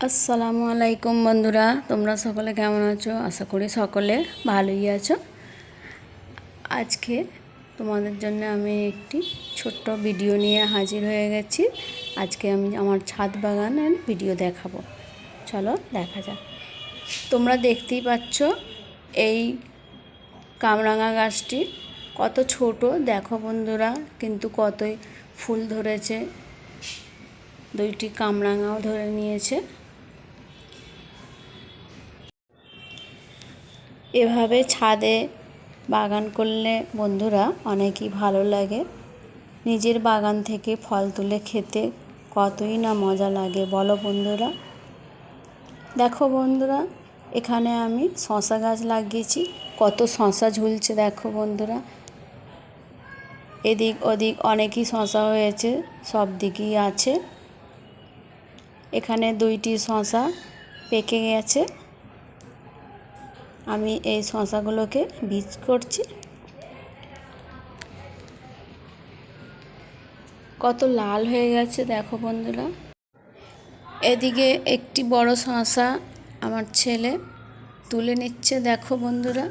আসসালামু আলাইকুম বন্ধুরা, তোমরা সকলে কেমন আছো? আশা করি সকলে ভালোই আছো। আজকে তোমাদের জন্য আমি একটি ছোট্ট ভিডিও নিয়ে হাজির হয়ে গেছি। আজকে আমি আমার ছাদ বাগানের ভিডিও দেখাবো। চলো দেখা যাক। তোমরা দেখতেই পাচ্ছ এই কামরাঙা গাছটি কত ছোট, দেখো বন্ধুরা, কিন্তু কতই ফুল ধরেছে। দুইটি কামরাঙাও ধরে নিয়েছে। এভাবে ছাদে বাগান করলে বন্ধুরা অনেকই ভালো লাগে। নিজের বাগান থেকে ফল তুলে খেতে কতই না মজা লাগে, বলো বন্ধুরা। দেখো বন্ধুরা, এখানে আমি শশা গাছ লাগিয়েছি। কত শশা ঝুলছে দেখো বন্ধুরা। এদিক ওদিক অনেকই শশা হয়েছে, সব দিকেই আছে। এখানে দুইটি শশা পেকে গেছে। আমি এই শশাগুলোকে বীজ করছি। কত লাল হয়ে গেছে দেখো বন্ধুরা। এদিকে একটি বড় শশা আমার ছেলে তুলে নিচ্ছে, দেখো বন্ধুরা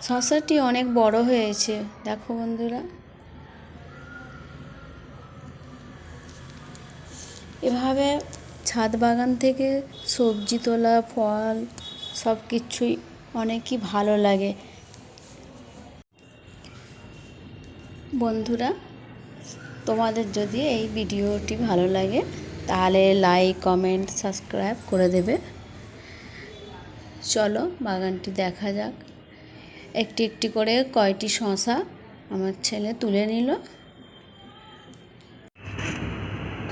শশাটি অনেক বড় হয়েছে, দেখো বন্ধুরা। এভাবে ছাদ বাগান থেকে সবজি তোলা, ফল সব কিছুই অনেকই ভালো লাগে বন্ধুরা। তোমাদের যদি এই ভিডিওটি ভালো লাগে তাহলে লাইক, কমেন্ট, সাবস্ক্রাইব করে দেবে। চলো বাগানটি দেখা যাক। একটি একটি করে কয়টি শশা আমার ছেলে তুলে নিল।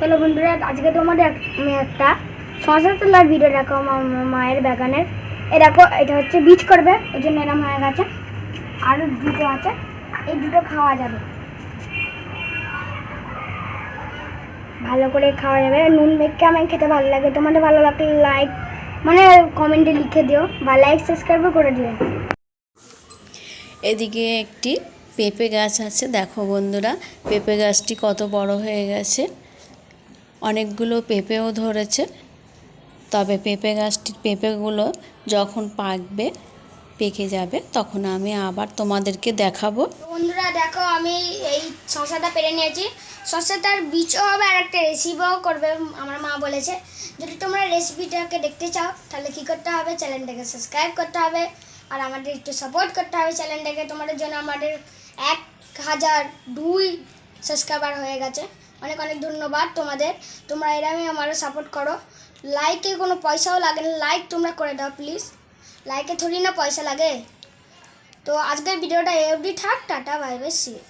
চলো বন্ধুরা, আজকে তোমাদের আমি একটা শশা তোলার ভিডিও দেখো আমার মায়ের বাগানের। এ দেখো, এটা হচ্ছে বীজ করবে, ওই জন্য এরম হয়ে গেছে। আরও দুটো আছে, এই দুটো খাওয়া যাবে, ভালো করে খাওয়া যাবে। নুন মেখে আমার খেতে ভালো লাগে। তোমাদের ভালো লাগলে লাইক কমেন্টে লিখে দিও, বা লাইক সাবস্ক্রাইবও করে দিও। এদিকে একটি পেঁপে গাছ আছে, দেখো বন্ধুরা পেঁপে গাছটি কত বড় হয়ে গেছে। অনেকগুলো পেঁপেও ধরেছে। তবে পেঁপে গাছটির পেঁপেগুলো যখন পেকে যাবে তখন আমি আবার তোমাদেরকে দেখাবো। বন্ধুরা দেখো, আমি এই শশাটা পেরে নিয়েছি। শশাটার বীজও হবে আর একটা রেসিপিও করবে আমার মা বলেছে। যদি তোমরা রেসিপিটাকে দেখতে চাও তাহলে কী করতে হবে, চ্যানেলটাকে সাবস্ক্রাইব করতে হবে আর আমাদের একটু সাপোর্ট করতে হবে চ্যানেলটাকে। তোমাদের জন্য আমাদের 1002 সাবস্ক্রাইবার হয়ে গেছে। অনেক অনেক ধন্যবাদ তোমাদের। তোমরা এরকমই আমারও সাপোর্ট করো। লাইকে কোনো পয়সাও লাগে না, লাইক তোমরা করে দাও প্লিজ। লাইকে থোড়ি না পয়সা লাগে। তো আজকের ভিডিওটা এই অবধি থাক। টাটা, বাই বাই, সি ইউ।